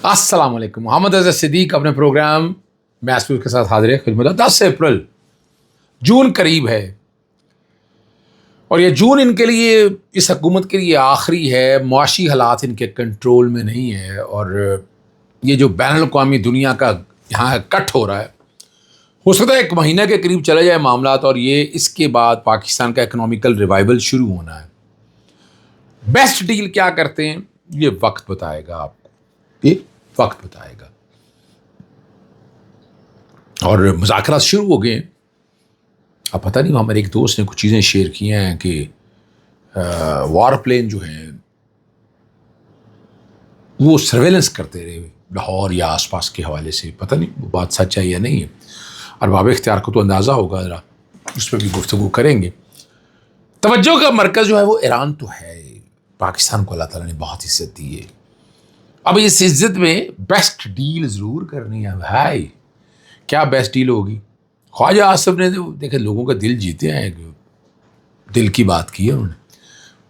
السلام علیکم. محمد اظہر صدیق اپنے پروگرام میسپور کے ساتھ حاضر خدمت. 10 اپریل جون قریب ہے اور یہ جون ان کے لیے, اس حکومت کے لیے آخری ہے. معاشی حالات ان کے کنٹرول میں نہیں ہے اور یہ جو بین الاقوامی دنیا کا یہاں کٹ ہو رہا ہے, ہو سکتا ہے 1 مہینہ کے قریب چلے جائے معاملات, اور یہ اس کے بعد پاکستان کا اکنامیکل ریوائول شروع ہونا ہے. بیسٹ ڈیل کیا کرتے ہیں یہ وقت بتائے گا آپ کو, یہ وقت بتائے گا. اور مذاکرات شروع ہو گئے. اب پتہ نہیں, ہمارے ایک دوست نے کچھ چیزیں شیئر کی ہیں کہ وار پلین جو ہیں وہ سرویلنس کرتے رہے لاہور یا آس پاس کے حوالے سے. پتہ نہیں وہ بات سچ ہے یا نہیں ہے, اور باب اختیار کو تو اندازہ ہوگا, ذرا اس پہ بھی گفتگو کریں گے. توجہ کا مرکز جو ہے وہ ایران تو ہے. پاکستان کو اللہ تعالیٰ نے بہت عزت دی ہے. اب اس عزت میں بیسٹ ڈیل ضرور کرنی ہے بھائی. کیا بیسٹ ڈیل ہوگی؟ خواجہ آصف نے دیکھے لوگوں کا دل جیتے ہیں, دل کی بات کی ہے انہوں نے.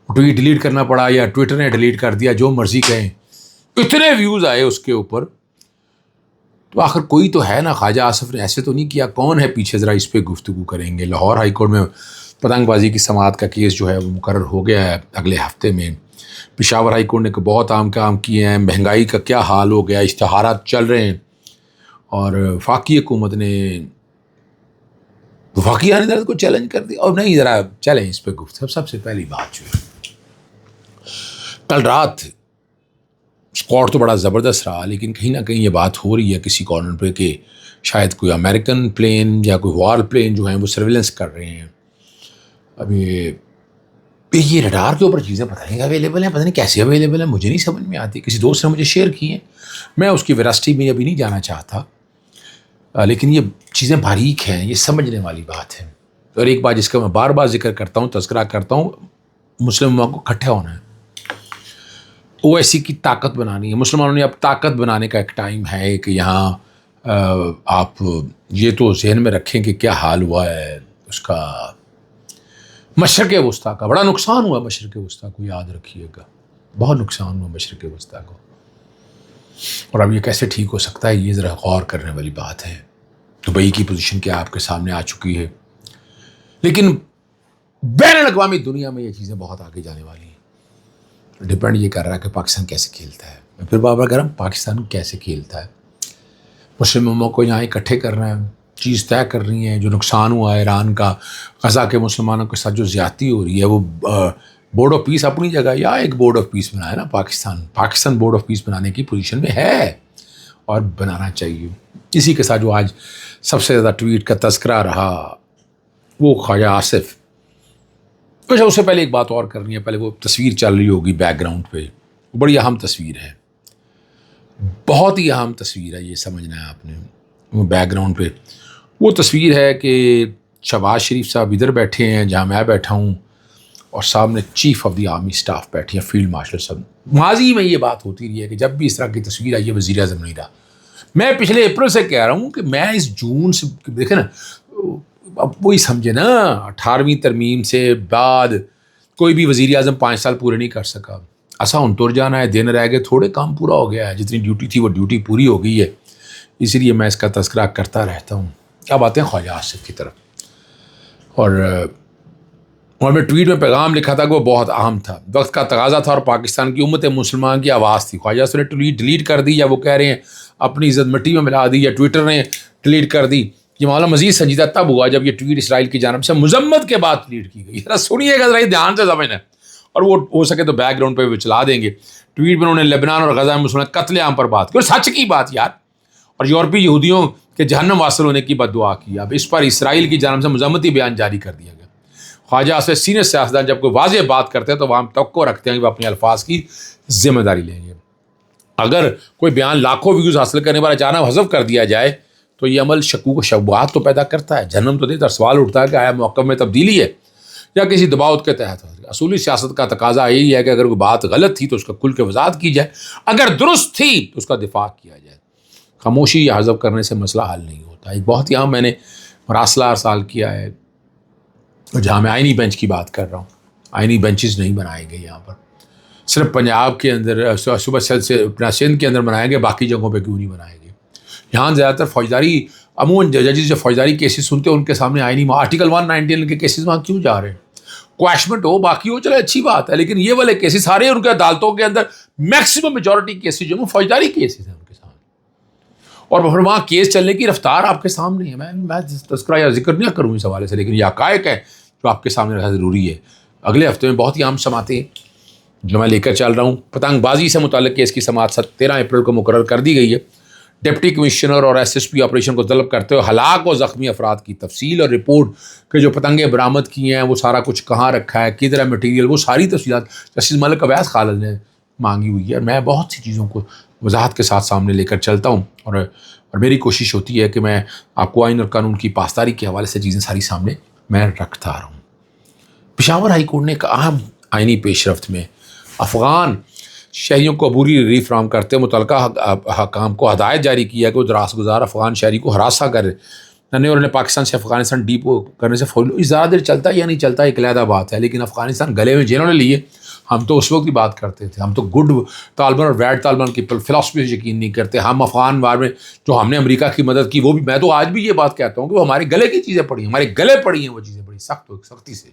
ٹویٹ ڈیلیٹ کرنا پڑا یا ٹویٹر نے ڈیلیٹ کر دیا, جو مرضی کہیں, اتنے ویوز آئے اس کے اوپر. تو آخر کوئی تو ہے نا, خواجہ آصف نے ایسے تو نہیں کیا. کون ہے پیچھے, ذرا اس پہ گفتگو کریں گے. لاہور ہائی کورٹ میں پتنگ بازی کی سماعت کا کیس جو ہے وہ مقرر ہو گیا ہے اگلے ہفتے میں. پشاور ہائی کورٹ نے بہت عام کام کیے ہیں. مہنگائی کا کیا حال ہو گیا, اشتہارات چل رہے ہیں, اور وفاقی حکومت نے وفاقی عدالت کو چیلنج کر دیا. اور نہیں, ذرا چلیں اس پہ گفتگو. سب سے پہلی بات جو ہے, کل رات اسکواڈ تو بڑا زبردست رہا, لیکن کہیں نہ کہیں یہ بات ہو رہی ہے کسی کارنر پہ کہ شاید کوئی امریکن پلین یا کوئی وار پلین جو ہیں وہ سرویلنس کر رہے ہیں. اب یہ رڈار کے اوپر چیزیں پتہ نہیں اویلیبل ہیں, پتہ نہیں کیسے اویلیبل ہیں, مجھے نہیں سمجھ میں آتی. کسی دوست نے مجھے شیئر کی ہیں, میں اس کی ویراسٹی میں ابھی نہیں جانا چاہتا, لیکن یہ چیزیں باریک ہیں, یہ سمجھنے والی بات ہے. اور ایک بات جس کا میں بار بار ذکر کرتا ہوں, تذکرہ کرتا ہوں, مسلم امت کو اکٹھا ہونا ہے, او ایس سی کی طاقت بنانی ہے. مسلمانوں نے اب طاقت بنانے کا ایک ٹائم ہے کہ یہاں آپ یہ تو ذہن میں رکھیں کہ کیا حال ہوا ہے اس کا. مشرق وسطیٰ کا بڑا نقصان ہوا, مشرق وسطیٰ کو یاد رکھیے گا, بہت نقصان ہوا مشرق وسطیٰ کو. اور اب یہ کیسے ٹھیک ہو سکتا ہے, یہ ذرا غور کرنے والی بات ہے. دبئی کی پوزیشن کیا آپ کے سامنے آ چکی ہے, لیکن بین الاقوامی دنیا میں یہ چیزیں بہت آگے جانے والی ہیں. ڈپینڈ یہ کر رہا ہے کہ پاکستان کیسے کھیلتا ہے. میں پھر بار بار کہہ رہا ہوں, پاکستان کیسے کھیلتا ہے. مسلم امت کو یہاں اکٹھے کرنا ہے, چیز طے کر رہی ہیں. جو نقصان ہوا ہے ایران کا, غزہ کے مسلمانوں کے ساتھ جو زیادتی ہو رہی ہے, وہ بورڈ آف پیس اپنی جگہ, یا ایک بورڈ آف پیس بنایا نا پاکستان بورڈ آف پیس بنانے کی پوزیشن میں ہے اور بنانا چاہیے. اسی کے ساتھ جو آج سب سے زیادہ ٹویٹ کا تذکرہ رہا وہ خواجہ آصف. اچھا, اس سے پہلے ایک بات اور کرنی ہے. پہلے وہ تصویر چل رہی ہوگی بیک گراؤنڈ پہ, بڑی اہم تصویر ہے, بہت ہی اہم تصویر ہے, یہ سمجھنا ہے آپ نے. وہ بیک گراؤنڈ پہ وہ تصویر ہے کہ شہباز شریف صاحب ادھر بیٹھے ہیں جہاں میں بیٹھا ہوں, اور سامنے chief of the army staff بیٹھے ہیں, فیلڈ مارشل صاحب. ماضی میں یہ بات ہوتی رہی ہے کہ جب بھی اس طرح کی تصویر آئی ہے وزیر اعظم نہیں رہا. میں پچھلے اپریل سے کہہ رہا ہوں کہ میں اس جون سے دیکھیں نا, اب وہی سمجھے نا, 18ویں ترمیم سے بعد کوئی بھی وزیر اعظم 5 سال پورے نہیں کر سکا. ایسا ان تر جانا ہے, دن رہ گئے تھوڑے, کام پورا ہو گیا ہے. جتنی ڈیوٹی تھی وہ ڈیوٹی پوری ہو گئی ہے, اسی لیے میں اس کا تذکرہ کرتا رہتا ہوں. اب آتے ہیں خواجہ آصف کی طرف. اور میں ٹویٹ میں پیغام لکھا تھا کہ وہ بہت اہم تھا, وقت کا تقاضا تھا, اور پاکستان کی امت مسلمان کی آواز تھی. خواجہ آصف نے ٹویٹ ڈیلیٹ کر دی, یا وہ کہہ رہے ہیں اپنی عزت مٹی میں ملا دی, یا ٹویٹر نے ڈیلیٹ کر دی. یہ معاملہ مزید سنجیدہ تب ہوا جب یہ ٹویٹ اسرائیل کی جانب سے مذمت کے بعد ڈیلیٹ کی گئی. ذرا سنیے گا, ذرا دھیان سے سمجھنا, اور وہ ہو سکے تو بیک گراؤنڈ پہ بھی چلا دیں گے. ٹویٹ میں انہوں نے لبنان اور غزہ میں مسلمان قتل عام پر بات کی, اور سچ کی بات یار, اور یورپی یہودیوں کے جہنم واصل ہونے کی بد دعا کی. اب اس پر اسرائیل کی جانب سے مذمتی بیان جاری کر دیا گیا. خواجہ آصف سینئر سیاستدان جب کوئی واضح بات کرتے ہیں تو وہاں توقع رکھتے ہیں کہ وہ اپنے الفاظ کی ذمہ داری لیں گے. اگر کوئی بیان لاکھوں ویوز حاصل کرنے والا اچانک حذف کر دیا جائے تو یہ عمل شکوک و شبہات تو پیدا کرتا ہے, جہنم تو دیتا ہے. سوال اٹھتا ہے کہ آیا موقف میں تبدیلی ہے یا کسی دباؤ کے تحت. اصولی سیاست کا تقاضا یہی ہے کہ اگر کوئی بات غلط تھی تو اس کا کھل کے وضاحت کی جائے, اگر درست تھی تو اس کا دفاع کیا جائے. خاموشی یا حذف کرنے سے مسئلہ حل نہیں ہوتا. ایک بہت ہی اہم میں نے مراسلہ ارسال کیا ہے, جہاں میں آئینی بینچ کی بات کر رہا ہوں. آئینی بینچز نہیں بنائے گئے یہاں پر, صرف پنجاب کے اندر صوبہ سے اپنا سندھ کے اندر بنائیں گے، باقی جگہوں پہ کیوں نہیں بنائیں گے؟ یہاں زیادہ تر فوجداری، عموماً ججز جو فوجداری کیسز سنتے ہیں ان کے سامنے آئینی آرٹیکل 119 کے کیسز وہاں کیوں جا رہے ہیں؟ کواشمنٹ ہو، باقی ہو، چلے اچھی بات ہے، لیکن یہ والے کیسز سارے ان کے عدالتوں کے اندر میکسیمم میجورٹی کیسز جو ہیں فوجداری کیسز ہیں ان کے سامنے، اور پھر وہاں کیس چلنے کی رفتار آپ کے سامنے ہے۔ میں تذکرہ یا ذکر نہیں کروں اس حوالے سے، لیکن یہ حقائق ہے جو آپ کے سامنے رہنا ضروری ہے۔ اگلے ہفتے میں بہت ہی اہم سماعتیں جو میں لے کر چل رہا ہوں، پتنگ بازی سے متعلق کیس کی سماعت 13 اپریل کو مقرر کر دی گئی ہے۔ ڈپٹی کمشنر اور SSP آپریشن کو طلب کرتے ہوئے ہلاک و زخمی افراد کی تفصیل اور رپورٹ کہ جو پتنگیں برآمد کی ہیں وہ سارا کچھ کہاں رکھا ہے، کدھر ہے مٹیریل، وہ ساری تفصیلات جسٹس ملک اویس خالد نے مانگی ہوئی ہے۔ میں بہت سی چیزوں کو وضاحت کے ساتھ سامنے لے کر چلتا ہوں، اور میری کوشش ہوتی ہے کہ میں آپ کو آئین اور قانون کی پاسداری کے حوالے سے چیزیں ساری سامنے میں رکھتا رہوں۔ پشاور ہائی کورٹ نے ایک اہم آئینی پیش رفت میں افغان شہریوں کو عبوری ریلیف فراہم کرتے متعلقہ حکام کو ہدایت جاری کیا کہ وہ دراز گزار افغان شہری کو ہراساں کرے اور انہیں پاکستان سے افغانستان ڈیپو کرنے سے فوری زیادہ دیر چلتا ہے یا نہیں چلتا ایک علیحدہ بات ہے، لیکن افغانستان گلے میں جنہوں نے لیے، ہم تو اس وقت کی بات کرتے تھے، ہم تو گڈ طالبان اور بیڈ طالبان کی فلاسفی سے یقین نہیں کرتے۔ ہم افغان وار میں جو ہم نے امریکہ کی مدد کی، وہ بھی میں تو آج بھی یہ بات کہتا ہوں کہ وہ ہمارے گلے کی چیزیں پڑی ہیں، ہمارے گلے پڑی ہیں وہ چیزیں بڑی سختی سے،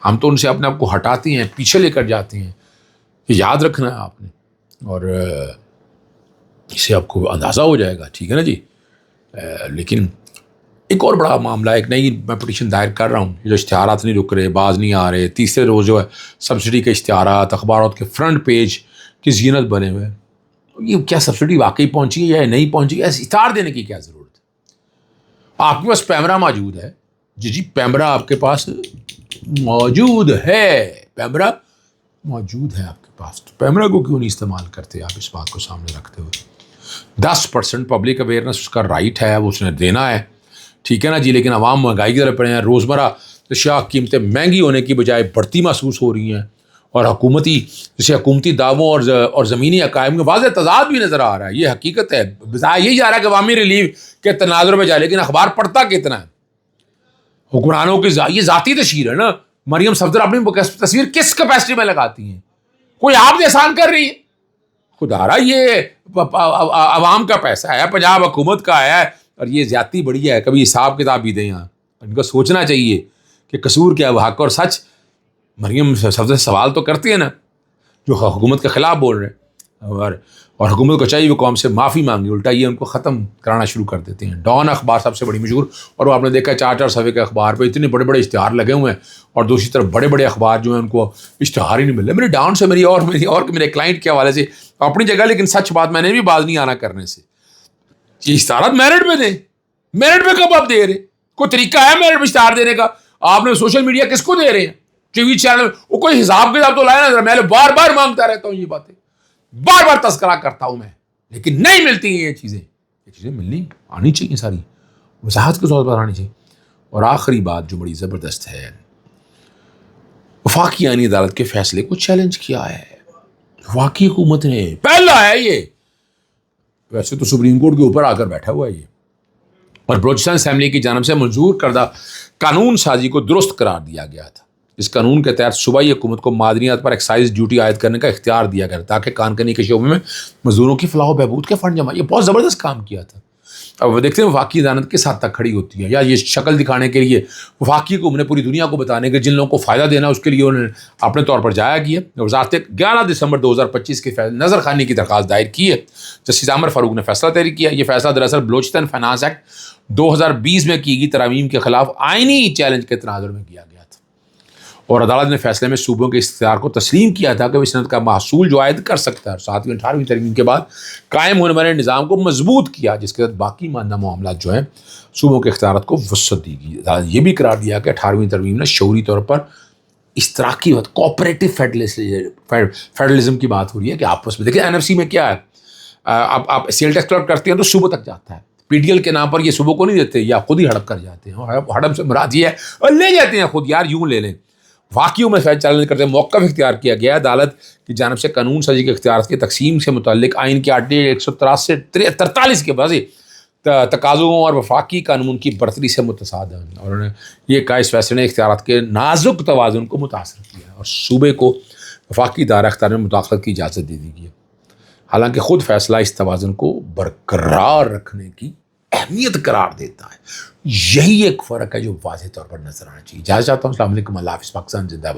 ہم تو ان سے اپنے آپ کو ہٹاتے ہیں، پیچھے لے کر جاتے ہیں۔ یہ یاد رکھنا ہے آپ نے، اور اسے آپ کو اندازہ ہو جائے گا، ٹھیک ہے نا جی۔ لیکن ایک اور بڑا معاملہ، ایک نئی میں پٹیشن دائر کر رہا ہوں، جو اشتہارات نہیں رک رہے، باز نہیں آ رہے، تیسرے روز جو ہے سبسڈی کے اشتہارات اخبارات کے فرنٹ پیج کی زینت بنے ہوئے، یہ کیا سبسڈی واقعی پہنچی ہے یا نہیں پہنچی ہے؟ اشتہار دینے کی کیا ضرورت ہے؟ آپ کے پاس پیمرا موجود ہے، جی پیمرا آپ کے پاس موجود ہے، پیمرا موجود ہے آپ کے پاس، تو پیمرا کو کیوں نہیں استعمال کرتے آپ اس بات کو سامنے رکھتے ہوئے؟ 10% پبلک اویئرنیس اس کا رائٹ ہے، وہ اس نے دینا ہے، ٹھیک ہے نا جی۔ لیکن عوام مہنگائی کی طرف پڑے ہیں، روزمرہ اشیاء قیمتیں مہنگی ہونے کی بجائے بڑھتی محسوس ہو رہی ہیں، اور حکومتی دعووں اور زمینی عقائد میں واضح تضاد بھی نظر آ رہا ہے۔ یہ حقیقت ہے، بظاہر یہی جا رہا ہے کہ عوامی ریلیف کے تناظر میں جائے، لیکن اخبار پڑھتا کتنا ہے؟ حکمرانوں کی یہ ذاتی تشہیر ہے نا۔ مریم صفدر اپنی تصویر کس کیپیسٹی میں لگاتی ہیں؟ کوئی آپ نے احسان کر رہی ہے؟ خدا رہا، یہ عوام کا پیسہ ہے، پنجاب حکومت کا ہے، اور یہ زیادتی بڑی ہے، کبھی حساب کتاب بھی دیں یہاں۔ ان کو سوچنا چاہیے کہ قصور کیا ہے، حق اور سچ۔ مریم صفدر سوال تو کرتی ہے نا جو حکومت کے خلاف بول رہے ہیں، اور حکومت کو چاہیے وہ قوم سے معافی مانگی، الٹا یہ ان کو ختم کرانا شروع کر دیتے ہیں۔ ڈان اخبار سب سے بڑی مشہور، اور وہ آپ نے دیکھا 4 صفحے کے اخبار پہ اتنے بڑے بڑے اشتہار لگے ہوئے ہیں، اور دوسری طرف بڑے بڑے اخبار جو ہیں ان کو اشتہار ہی نہیں مل رہے۔ میرے ڈان سے میرے کلائنٹ کے حوالے سے اپنی جگہ، لیکن سچ بات میں نے بھی باز نہیں آنا کرنے سے، یہ اشتہارات میرٹ میں دیں، میرٹ میں کب آپ دے رہے؟ کوئی طریقہ ہے میرٹ میں اشتہار دینے کا؟ آپ نے سوشل میڈیا کس کو دے رہے ہیں؟ ٹی وی چینل، وہ کوئی حساب کتاب تو لائے نا، میں بار بار مانگتا رہتا ہوں، یہ باتیں بار بار تذکرہ کرتا ہوں میں، لیکن نہیں ملتی ہیں یہ چیزیں ملنی آنی چاہیے، ساری وضاحت کے طور پر آنی چاہیے۔ اور آخری بات جو بڑی زبردست ہے، وفاقی آئینی عدالت کے فیصلے کو چیلنج کیا ہے وفاقی حکومت نے۔ پہلا ہے یہ، ویسے تو سپریم کورٹ کے اوپر آ کر بیٹھا ہوا ہے یہ، اور بلوچستان اسمبلی کی جانب سے منظور کردہ قانون سازی کو درست قرار دیا گیا تھا۔ اس قانون کے تحت صوبائی حکومت کو معدنیات پر ایکسائز ڈیوٹی عائد کرنے کا اختیار دیا گیا تاکہ کانکنی کے شعبے میں مزدوروں کی فلاح و بہبود کے فنڈ جمع، یہ بہت زبردست کام کیا تھا۔ اب وہ دیکھتے ہیں وفاقی عدالت کس حد تک کھڑی ہوتی ہے، یا یہ شکل دکھانے کے لیے وفاقی حکومت نے پوری دنیا کو بتانے کے جن لوگوں کو فائدہ دینا اس کے لیے انہوں نے اپنے طور پر جایا کیا۔ وزارت 11 دسمبر 2025 کے نظر خوانی کی درخواست دائر کی ہے، جسٹس عامر فاروق نے فیصلہ تحریر کیا۔ یہ فیصلہ دراصل بلوچستان فائنانس ایکٹ 2020 میں کی گئی ترامیم کے خلاف آئینی چیلنج کے تناظر میں کیا گیا تھا، اور عدالت نے فیصلے میں صوبوں کے اختیار کو تسلیم کیا تھا کہ وہ صنعت کا محصول جو عائد کر سکتا ہے، اور 7ویں 18ویں ترمیم کے بعد قائم ہونے والے نظام کو مضبوط کیا، جس کے تحت باقی ماندہ معاملات جو ہیں صوبوں کے اختیارات کو وسعت دی گئی۔ عدالت یہ بھی قرار دیا کہ 18ویں ترمیم نے شعوری طور پر اشتراکی کوآپریٹو فیڈرلزم کی بات ہو رہی ہے کہ آپس میں دیکھیں NFC میں کیا ہے، آپ سیل ٹیکس کلیکٹ کرتے ہیں تو صوبوں تک جاتا ہے، PDL کے نام پر یہ صوبوں کو نہیں دیتے، یا خود ہی ہڑپ کر جاتے ہیں، ہڑپ سے مراد یہ ہے اور لے جاتے ہیں خود، یار یوں لے لیں۔ واقعیوں میں فیصلہ چیلنج کرتے موقف اختیار کیا گیا۔ عدالت کی جانب سے قانون سازی کے اختیارات کی تقسیم سے متعلق آئین کے 143 کے بعض تقاضوں اور وفاقی قانون کی برتری سے متصاد ہے، اور انہوں نے یہ کہا اس فیصلے نے اختیارات کے نازک توازن کو متاثر کیا اور صوبے کو وفاقی ادارہ اختیار میں مداخلت کی اجازت دے دی گئی ہے، حالانکہ خود فیصلہ اس توازن کو برقرار رکھنے کی اہمیت قرار دیتا ہے۔ یہی ایک فرق ہے جو واضح طور پر نظر آنا چاہیے۔ اجازت چاہتا ہوں، السلام علیکم، اللہ حافظ، پاکستان زندہ باد۔